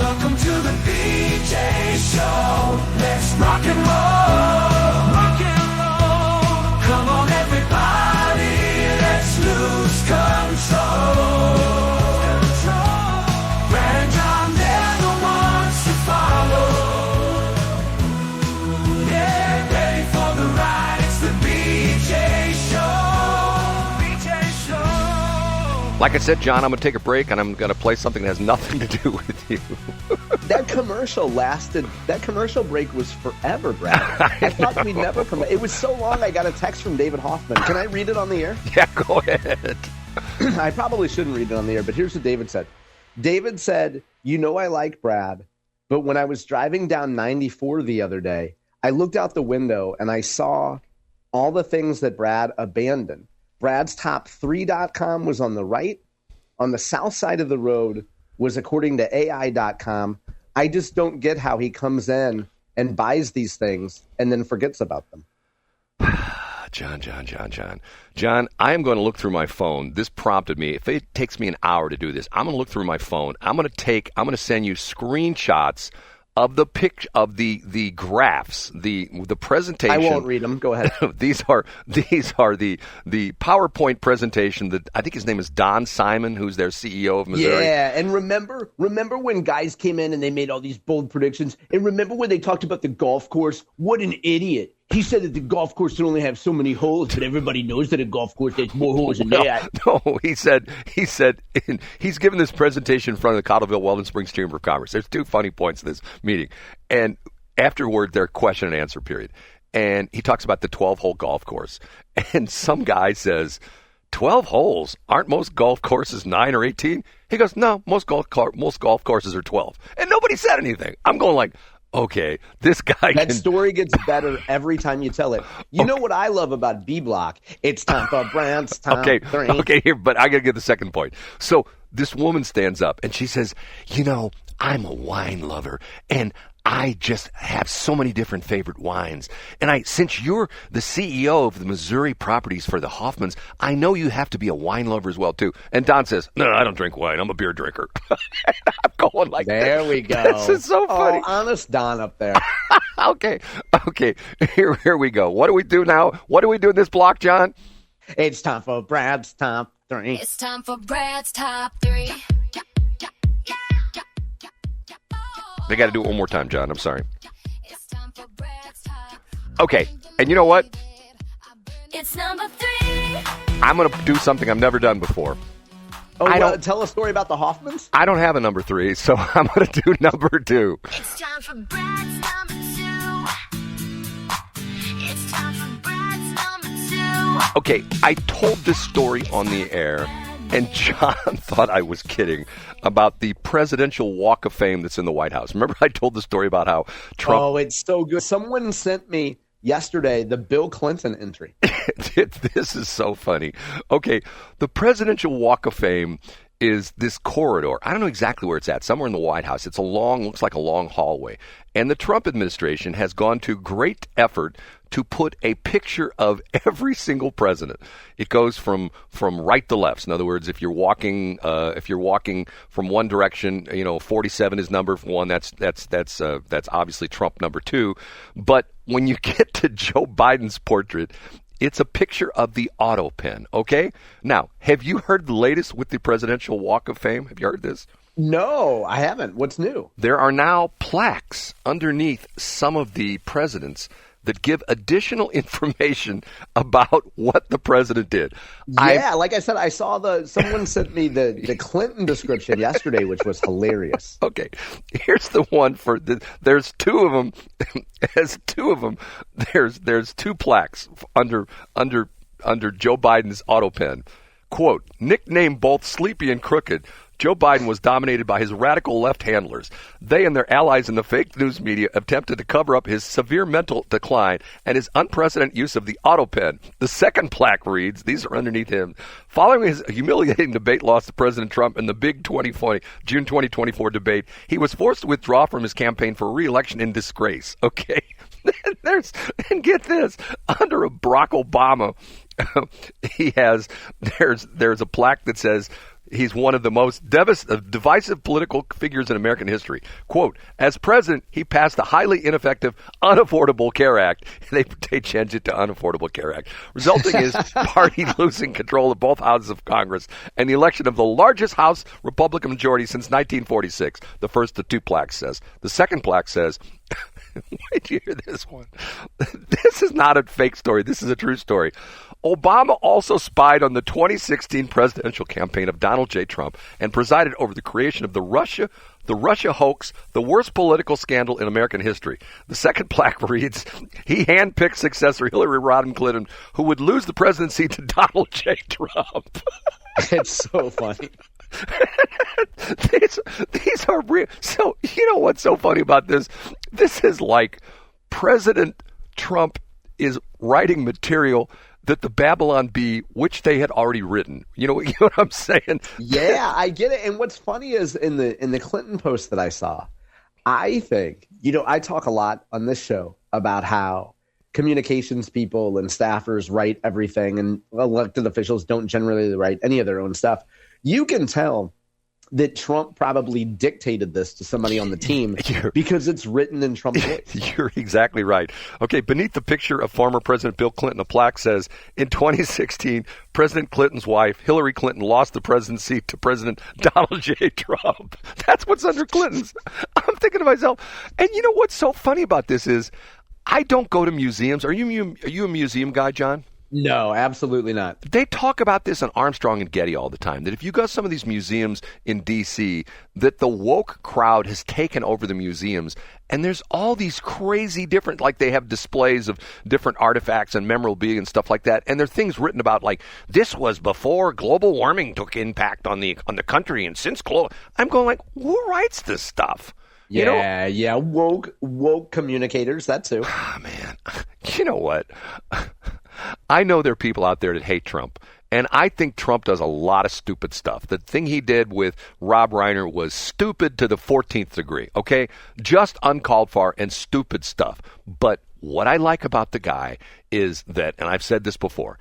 Welcome to the BJ Show. Let's rock and roll. Rock and roll. Come on, everybody. Let's lose control. Brad and John, they're the ones to follow. Yeah, ready for the ride. It's the BJ Show. BJ Show. Like I said, John, I'm going to take a break, and I'm going to play something that has nothing to do with you. That commercial break was forever, Brad. I thought we'd never come. It was so long, I got a text from David Hoffmann. Can I read it on the air? Yeah, go ahead. I probably shouldn't read it on the air, but here's what David said. David said, you know I like Brad, but when I was driving down 94 the other day, I looked out the window and I saw all the things that Brad abandoned. Brad's top3.com was on the right. On the south side of the road was according to AI.com. I just don't get how he comes in and buys these things and then forgets about them. John, I am going to look through my phone. This prompted me. If it takes me an hour to do this, I'm going to look through my phone. I'm going to send you screenshots of the the graphs, the presentation. I won't read them. Go ahead. These are the PowerPoint presentation that I think his name is Don Simon, who's their CEO of Missouri. Yeah, and remember when guys came in and they made all these bold predictions? And remember when they talked about the golf course? What an idiot. He said that the golf course should only have so many holes, but everybody knows that a golf course has more holes than that. No, he said he's given this presentation in front of the Cottleville Weldon Springs Chamber of Commerce. There's two funny points in this meeting. And afterward, their question and answer period. And he talks about the 12-hole golf course. And some guy says, 12 holes? Aren't most golf courses 9 or 18? He goes, no, most golf courses are 12. And nobody said anything. I'm going like, okay, this guy. That story gets better every time you tell it. You know what I love about B Block? It's time for Brad's top three. Okay, here, but I got to get the second point. So this woman stands up and she says, I'm a wine lover and I just have so many different favorite wines. And since you're the CEO of the Missouri properties for the Hoffmans, I know you have to be a wine lover as well, too. And Don says, no, I don't drink wine. I'm a beer drinker. I'm going like there we go. This is so funny. Oh, honest Don up there. Okay. Here we go. What do we do now? What do we do in this block, John? It's time for Brad's top three. It's time for Brad's top three. They got to do it one more time, John. I'm sorry. Okay, and you know what? It's number 3. I'm going to do something I've never done before. Tell a story about the Hoffmans? I don't have a number 3, so I'm going to do number 2. It's time for Brad's number 2. It's time for Brad's number 2. Okay, I told this story on the air, and John thought I was kidding about the Presidential Walk of Fame that's in the White House. Remember I told the story about how Trump... Oh, it's so good. Someone sent me yesterday the Bill Clinton entry. This is so funny. Okay, the Presidential Walk of Fame is this corridor. I don't know exactly where it's at, somewhere in the White House. It's looks like a long hallway. And the Trump administration has gone to great effort to put a picture of every single president. It goes from right to left. In other words, if you're walking from one direction, 47 is number 1. That's obviously Trump number 2. But when you get to Joe Biden's portrait, it's a picture of the auto pen. Okay. Now, have you heard the latest with the Presidential Walk of Fame? Have you heard this? No, I haven't. What's new? There are now plaques underneath some of the presidents that give additional information about what the president did. Yeah, like I said, I saw someone sent me the Clinton description yesterday, which was hilarious. Okay, here's the one there's two of them. There's 2 plaques under Joe Biden's auto pen. Quote, nicknamed both Sleepy and Crooked, Joe Biden was dominated by his radical left handlers. They and their allies in the fake news media attempted to cover up his severe mental decline and his unprecedented use of the auto pen. The second plaque reads, these are underneath him, following his humiliating debate loss to President Trump in the big June 2024 debate, he was forced to withdraw from his campaign for re-election in disgrace. Okay, and get this, under a Barack Obama, there's a plaque that says, he's one of the most divisive political figures in American history. Quote, as president, he passed the highly ineffective Unaffordable Care Act. They changed it to Unaffordable Care Act, resulting in his party losing control of both houses of Congress and the election of the largest House Republican majority since 1946. The first of two plaques says. The second plaque says, wait till you hear this one. This is not a fake story. This is a true story. Obama also spied on the 2016 presidential campaign of Donald J. Trump and presided over the creation of the Russia hoax, the worst political scandal in American history. The second plaque reads, he handpicked successor Hillary Rodham Clinton, who would lose the presidency to Donald J. Trump. It's so funny. These are real. So, you know what's so funny about this? This is like President Trump is writing material that the Babylon Bee, which they had already written. You know what I'm saying? Yeah, I get it. And what's funny is in the Clinton post that I saw, I think, I talk a lot on this show about how communications people and staffers write everything and elected officials don't generally write any of their own stuff. You can tell that Trump probably dictated this to somebody on the team because it's written in Trump's voice. You're exactly right. Okay, beneath the picture of former President Bill Clinton, a plaque says, in 2016, President Clinton's wife, Hillary Clinton, lost the presidency to President Donald J. Trump. That's what's under Clinton's. I'm thinking to myself, and you know what's so funny about this is, I don't go to museums. Are you a museum guy, John? No, absolutely not. They talk about this on Armstrong and Getty all the time, that if you go to some of these museums in D.C., that the woke crowd has taken over the museums, and there's all these crazy different, like they have displays of different artifacts and memorabilia and stuff like that, and there are things written about like, this was before global warming took impact on the country, and since I'm going like, who writes this stuff? Yeah, woke communicators, that too. Ah, man, you know what? I know there are people out there that hate Trump, and I think Trump does a lot of stupid stuff. The thing he did with Rob Reiner was stupid to the 14th degree, okay? Just uncalled for and stupid stuff. But what I like about the guy is that, and I've said this before,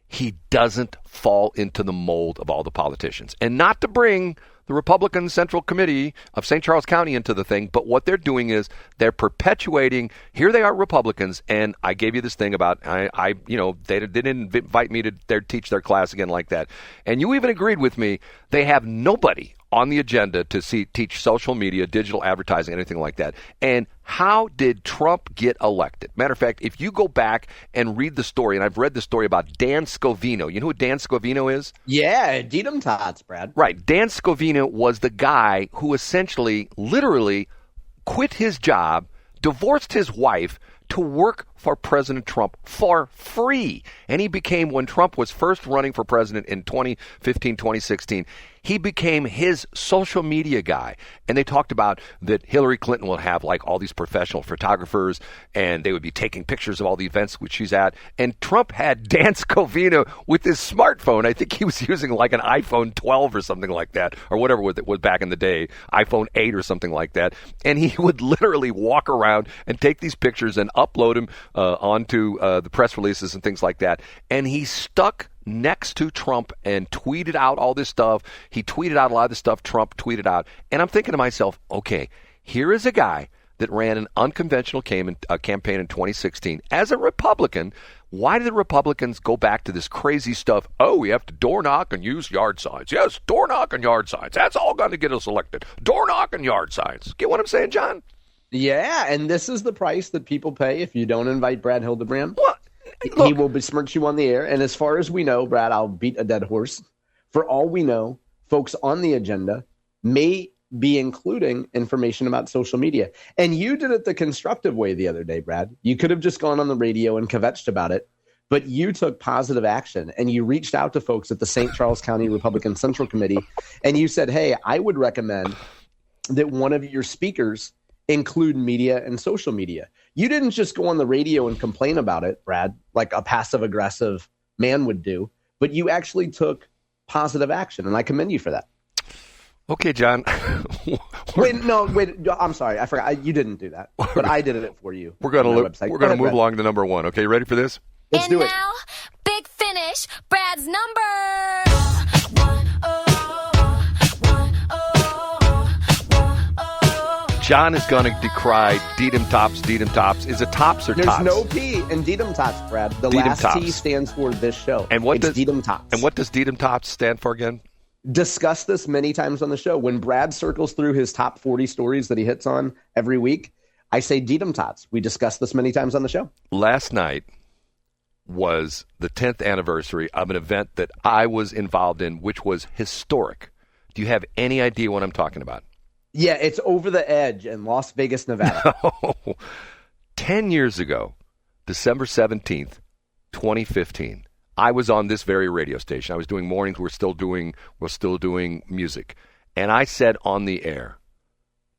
he doesn't fall into the mold of all the politicians. And not to bring the Republican Central Committee of St. Charles County into the thing, but what they're doing is they're perpetuating, here they are Republicans, and I gave you this thing about, they didn't invite me to teach their class again like that. And you even agreed with me, they have nobody on the agenda to teach social media, digital advertising, anything like that. And how did Trump get elected? Matter of fact, if you go back and read the story, and I've read the story about Dan Scavino. You know who Dan Scavino is? Yeah, Deedham Tots, Brad. Right. Dan Scavino was the guy who essentially, literally, quit his job, divorced his wife, to work for President Trump for free. And he became, when Trump was first running for president in 2015, 2016, he became his social media guy. And they talked about that Hillary Clinton will have like all these professional photographers and they would be taking pictures of all the events which she's at. And Trump had Dan Scavino with his smartphone. I think he was using like an iPhone 12 or something like that, or whatever it was back in the day, iPhone 8 or something like that. And he would literally walk around and take these pictures and upload them onto the press releases and things like that. And he stuck next to Trump and tweeted out all this stuff. He tweeted out a lot of the stuff Trump tweeted out. And I'm thinking to myself, okay, here is a guy that ran an unconventional campaign in 2016 as a Republican. Why did the Republicans go back to this crazy stuff? Oh, we have to door knock and use yard signs. Yes, door knock and yard signs. That's all going to get us elected. Door knock and yard signs. Get what I'm saying, John? Yeah, and this is the price that people pay if you don't invite Brad Hildebrand. What? Look, he will besmirch you on the air. And as far as we know, Brad, I'll beat a dead horse. For all we know, folks on the agenda may be including information about social media. And you did it the constructive way the other day, Brad. You could have just gone on the radio and kvetched about it, but you took positive action and you reached out to folks at the St. Charles County Republican Central Committee and you said, hey, I would recommend that one of your speakers include media and social media. You didn't just go on the radio and complain about it, Brad, like a passive-aggressive man would do, but you actually took positive action, and I commend you for that. Okay, John. Wait, I'm sorry. I forgot. You didn't do that, but I did it for you. We're going to move along to number one. Okay, you ready for this? Let's do it. And now, big finish, Brad's number one. John is going to decry Dedham Tops. Is it Tops or There's Tots? no P in Dedham Tots, Brad. The Dedham last Tops. T stands for this show. And what it's does Dedham Tots. And what does Dedham Tops stand for again? Discuss this many times on the show. When Brad circles through his top 40 stories that he hits on every week, I say Dedham Tots. We discuss this many times on the show. Last night was the 10th anniversary of an event that I was involved in, which was historic. Do you have any idea what I'm talking about? Yeah, it's Over the Edge in Las Vegas, Nevada. 10 years ago, December 17th, 2015, I was on this very radio station. I was doing mornings. We're still doing music. And I said on the air,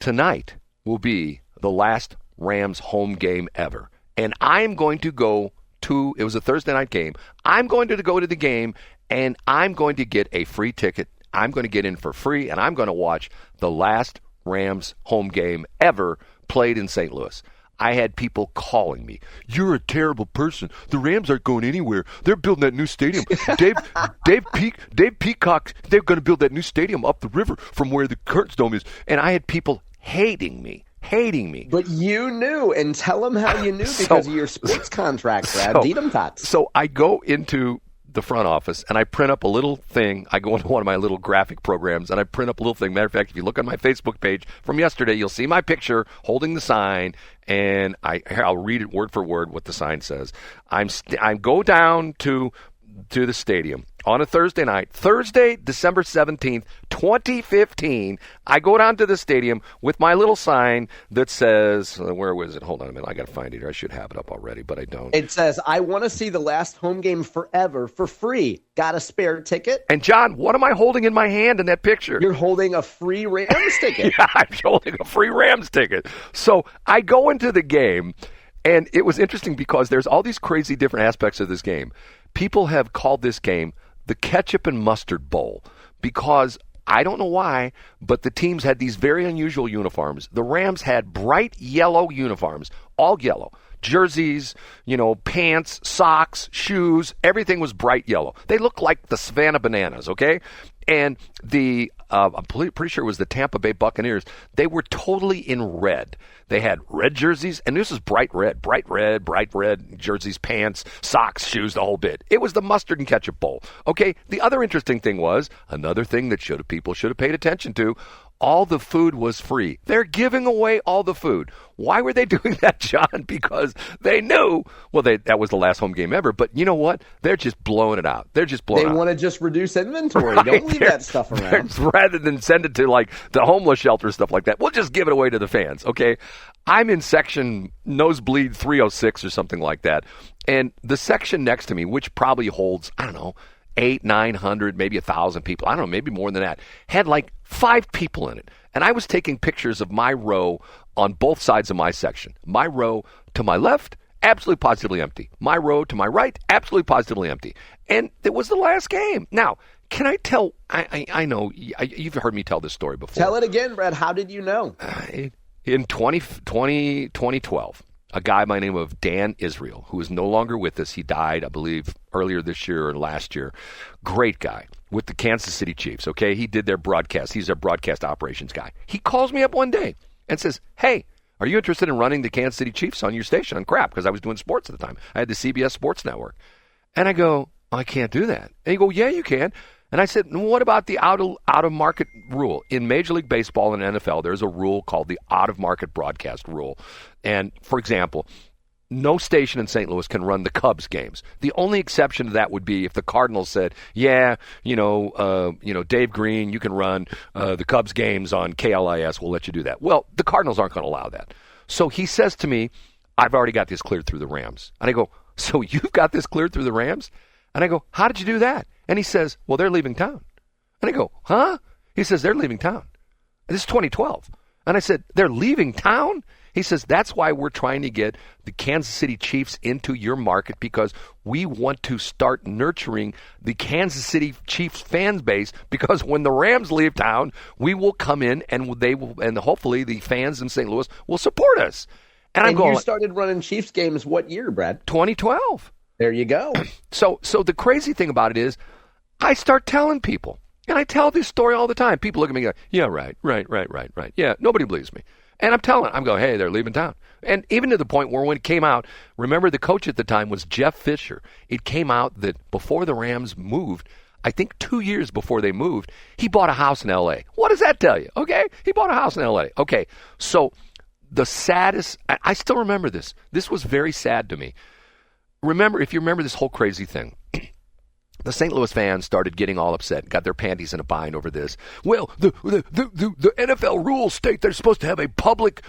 tonight will be the last Rams home game ever. And I'm going to go to, it was a Thursday night game. I'm going to go to the game, and I'm going to get a free ticket. I'm going to get in for free, and I'm going to watch the last Rams home game ever played in St. Louis. I had people calling me, "You're a terrible person. The Rams aren't going anywhere. They're building that new stadium. Dave Peacock, they're going to build that new stadium up the river from where the Curtis Dome is." And I had people hating me. But you knew, and tell them how you knew because of your sports contract, Brad. Dedham Tots. So I go into the front office, and I print up a little thing. I go into one of my little graphic programs, and I print up a little thing. Matter of fact, if you look on my Facebook page from yesterday, you'll see my picture holding the sign, and I'll read it word for word what the sign says. I go down to the stadium on a Thursday night, Thursday, December 17th, 2015. I go down to the stadium with my little sign that says, where was it? Hold on a minute. I got to find it here. I should have it up already, but I don't. It says, "I want to see the last home game forever for free. Got a spare ticket?" And John, what am I holding in my hand in that picture? You're holding a free Rams ticket. Yeah, I'm holding a free Rams ticket. So I go into the game, and it was interesting because there's all these crazy different aspects of this game. People have called this game the Ketchup and Mustard Bowl because I don't know why, but the teams had these very unusual uniforms. The Rams had bright yellow uniforms, all yellow. Jerseys, pants, socks, shoes, everything was bright yellow. They looked like the Savannah Bananas, okay? And I'm pretty sure it was the Tampa Bay Buccaneers. They were totally in red. They had red jerseys, and this was bright red jerseys, pants, socks, shoes, the whole bit. It was the Mustard and Ketchup Bowl. Okay, the other interesting thing was, another thing that people should have paid attention to, all the food was free. They're giving away all the food. Why were they doing that, John? Because they knew, that was the last home game ever, but you know what? They're just blowing it out. They want to just reduce inventory. Right. Don't leave that stuff around. Rather than send it to the homeless shelter, stuff like that, we'll just give it away to the fans, okay? I'm in section nosebleed 306 or something like that, and the section next to me, which probably holds, 800-900, maybe 1,000 people, I don't know, maybe more than that, had like 5 people in it. And I was taking pictures of my row on both sides of my section. My row to my left, absolutely positively empty. My row to my right, absolutely positively empty. And it was the last game. Now, can I tell, I know, you've heard me tell this story before. Tell it again, Brad. How did you know? In 2012, a guy by the name of Dan Israel, who is no longer with us. He died, I believe, earlier this year or last year. Great guy with the Kansas City Chiefs, okay? He did their broadcast. He's their broadcast operations guy. He calls me up one day and says, "Hey, are you interested in running the Kansas City Chiefs on your station on crap?" Because I was doing sports at the time. I had the CBS Sports Network. And I go, "I can't do that." And he go, "Yeah, you can." And I said, "What about the out-of-market rule?" In Major League Baseball and NFL, there's a rule called the out-of-market broadcast rule. And, for example, no station in St. Louis can run the Cubs games. The only exception to that would be if the Cardinals said, Dave Green, you can run the Cubs games on KLIS. We'll let you do that. Well, the Cardinals aren't going to allow that. So he says to me, "I've already got this cleared through the Rams." And I go, "So you've got this cleared through the Rams?" And I go, "How did you do that?" And he says, "Well, they're leaving town." And I go, "Huh?" He says, "They're leaving town." And this is 2012. And I said, "They're leaving town?" He says, "That's why we're trying to get the Kansas City Chiefs into your market, because we want to start nurturing the Kansas City Chiefs fan base, because when the Rams leave town, we will come in and hopefully the fans in St. Louis will support us." And I'm going, you started running Chiefs games what year, Brad? 2012. There you go. So the crazy thing about it is I start telling people, and I tell this story all the time. People look at me and go, "Yeah, right. Yeah, nobody believes me." And I'm going, hey, they're leaving town. And even to the point where when it came out, remember the coach at the time was Jeff Fisher. It came out that before the Rams moved, I think 2 years before they moved, he bought a house in L.A. What does that tell you? Okay, he bought a house in L.A. Okay, so the saddest, I still remember this. This was very sad to me. If you remember this whole crazy thing, the St. Louis fans started getting all upset, got their panties in a bind over this. Well, the NFL rules state they're supposed to have a public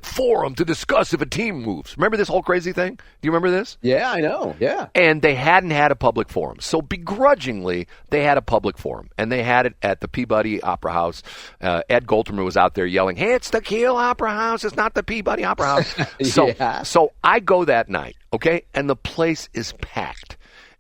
forum to discuss if a team moves. Remember this whole crazy thing? Do you remember this? Yeah, I know. Yeah. And they hadn't had a public forum. So begrudgingly, they had a public forum. And they had it at the Peabody Opera House. Ed Golterman was out there yelling, hey, it's the Kiel Opera House. It's not the Peabody Opera House. So I go that night, okay? And the place is packed.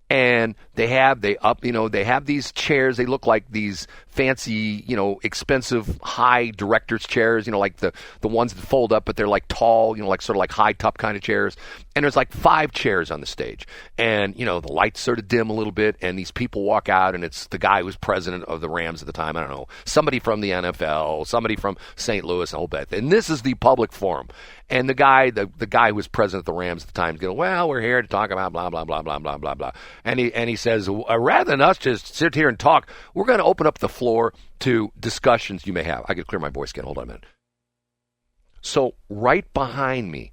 And they have these chairs. They look like these fancy, expensive high director's chairs, like the ones that fold up, but they're like tall, like sort of like high top kind of chairs. And there's like 5 chairs on the stage. And, the lights sort of dim a little bit. And these people walk out, and it's the guy who was president of the Rams at the time. I don't know, somebody from the NFL, somebody from St. Louis, and all that. And this is the public forum. And the guy who was president of the Rams at the time is going, well, we're here to talk about blah, blah, blah, blah, blah, blah, blah. And he says, rather than us just sit here and talk, we're going to open up the floor to discussions you may have. I could clear my voice again. Hold on a minute. So right behind me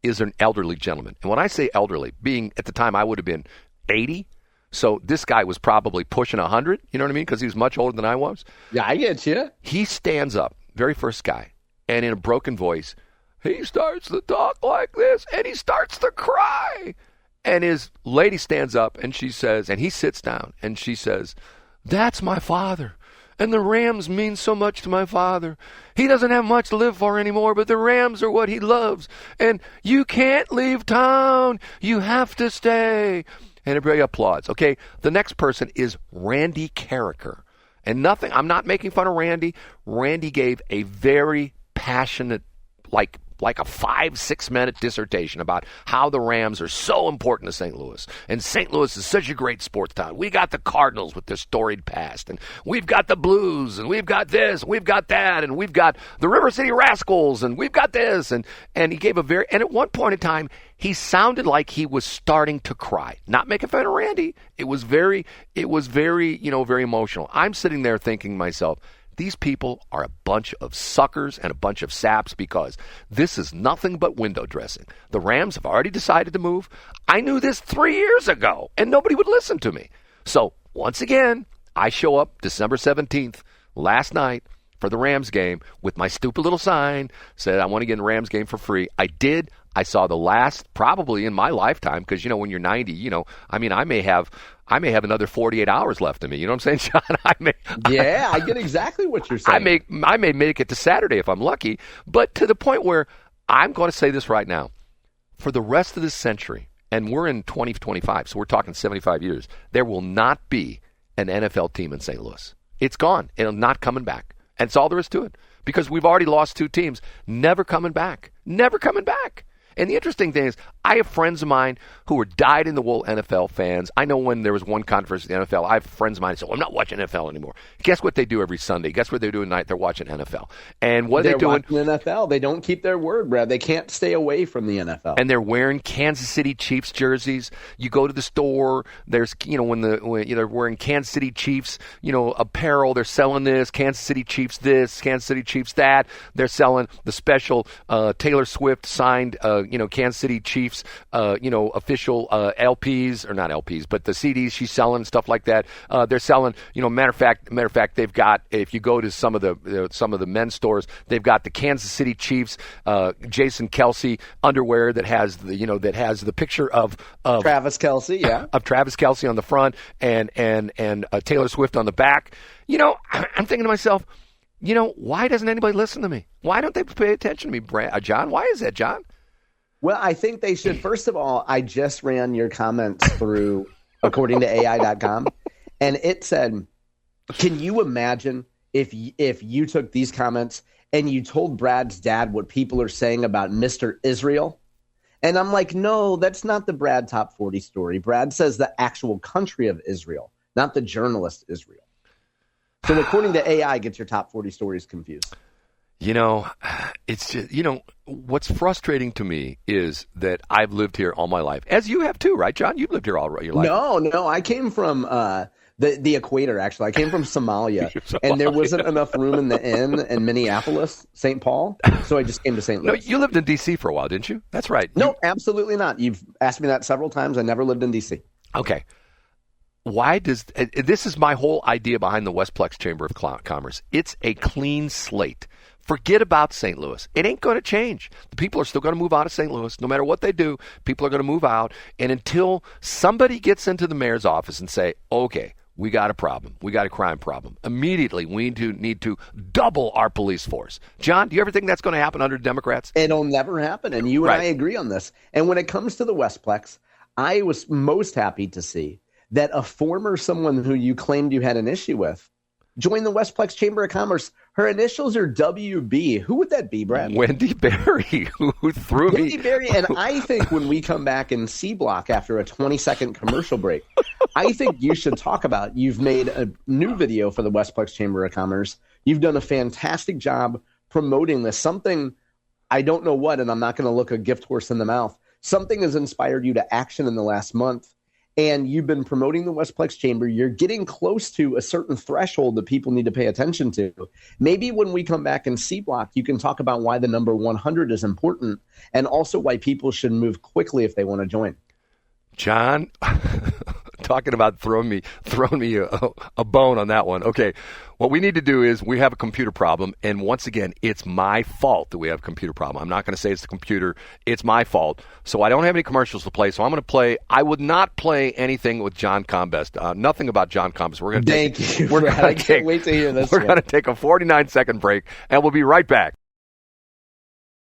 is an elderly gentleman. And when I say elderly, being at the time I would have been 80. So this guy was probably pushing 100. You know what I mean? Because he was much older than I was. Yeah, I get you. He stands up, very first guy, and in a broken voice, he starts to talk like this, and he starts to cry. And his lady stands up, and she says, and he sits down, and she says, that's my father. And the Rams mean so much to my father. He doesn't have much to live for anymore, but the Rams are what he loves. And you can't leave town. You have to stay. And everybody applauds. Okay, the next person is Randy Carricker. And I'm not making fun of Randy. Randy gave a very passionate, like a 5-6 minute dissertation about how the Rams are so important to St. Louis. And St. Louis is such a great sports town. We got the Cardinals with their storied past, and we've got the Blues, and we've got this, and we've got that, and we've got the River City Rascals, and we've got this. And he gave and at one point in time, he sounded like he was starting to cry. Not making fun of Randy. It was very, very emotional. I'm sitting there thinking to myself, these people are a bunch of suckers and a bunch of saps because this is nothing but window dressing. The Rams have already decided to move. I knew this 3 years ago, and nobody would listen to me. So, once again, I show up December 17th, last night, for the Rams game with my stupid little sign, said I want to get in the Rams game for free. I did. I saw the last, probably in my lifetime, because, when you're 90, I may have another 48 hours left in me. You know what I'm saying, John? I get exactly what you're saying. I may make it to Saturday if I'm lucky, but to the point where I'm going to say this right now. For the rest of this century, and we're in 2025, so we're talking 75 years, there will not be an NFL team in St. Louis. It's gone. It'll not coming back. And that's all there is to it. Because we've already lost 2 teams. Never coming back. Never coming back. And the interesting thing is, I have friends of mine who are dyed-in-the-wool NFL fans. I know when there was one controversy in the NFL, I have friends of mine who say, I'm not watching NFL anymore. Guess what they do every Sunday? Guess what they do at night? They're watching NFL. And what are they doing? They're watching NFL. They don't keep their word, Brad. They can't stay away from the NFL. And they're wearing Kansas City Chiefs jerseys. You go to the store, there's, when they're wearing Kansas City Chiefs, apparel. They're selling this, Kansas City Chiefs this, Kansas City Chiefs that. They're selling the special Taylor Swift signed Kansas City Chiefs, official LPs, or not LPs, but the CDs she's selling, stuff like that. They're selling, matter of fact, they've got, if you go to some of the men's stores, they've got the Kansas City Chiefs, Jason Kelsey underwear that has the picture of Travis Kelsey, yeah, of Travis Kelsey on the front and Taylor Swift on the back. I'm thinking to myself, why doesn't anybody listen to me? Why don't they pay attention to me, John? Why is that, John? Well, I think they should. First of all, I just ran your comments through according to AI.com, and it said, can you imagine if you took these comments and you told Brad's dad what people are saying about Mr. Israel? And I'm like, no, that's not the Brad Top 40 story. Brad says the actual country of Israel, not the journalist Israel. So according to AI, gets your top 40 stories confused. You know, it's just, what's frustrating to me is that I've lived here all my life, as you have too, right, John? You've lived here all your life. No, I came from the equator, actually. I came from Somalia, and there wasn't enough room in the inn in Minneapolis, St. Paul, so I just came to St. No, Louis. you lived in D.C. for a while, didn't you? That's right. No, absolutely not. You've asked me that several times. I never lived in D.C. Okay. Why does this is my whole idea behind the Westplex Chamber of Commerce. It's a clean slate. Forget about St. Louis. It ain't going to change. The people are still going to move out of St. Louis. No matter what they do, people are going to move out. And until somebody gets into the mayor's office and say, okay, we got a problem. We got a crime problem. Immediately, we need to double our police force. John, do you ever think that's going to happen under Democrats? It'll never happen, and you and Right. I agree on this. And when it comes to the Westplex, I was most happy to see that a former someone who you claimed you had an issue with joined the Westplex Chamber of Commerce. Her initials are WB. Who would that be, Brad? Wendy Berry, who threw me. Wendy Berry. And I think when we come back in C Block after a 20-second commercial break, I think you should talk about you've made a new video for the Westplex Chamber of Commerce. You've done a fantastic job promoting this. Something, I don't know what, and I'm not going to look a gift horse in the mouth. Something has inspired you to action in the last month. And you've been promoting the Westplex Chamber. You're getting close to a certain threshold that people need to pay attention to. Maybe when we come back in C Block, you can talk about why the number 100 is important and also why people should move quickly if they want to join. John, talking about throwing me a bone on that one. Okay, what we need to do is we have a computer problem, and once again, it's my fault that we have a computer problem. I'm not going to say it's the computer. It's my fault. So I don't have any commercials to play, so I'm going to play. I would not play anything with John Combest. Nothing about John Combest. We're going to Thank you, Brad. I can't wait to hear this We're one. going to take a 49-second break, and we'll be right back.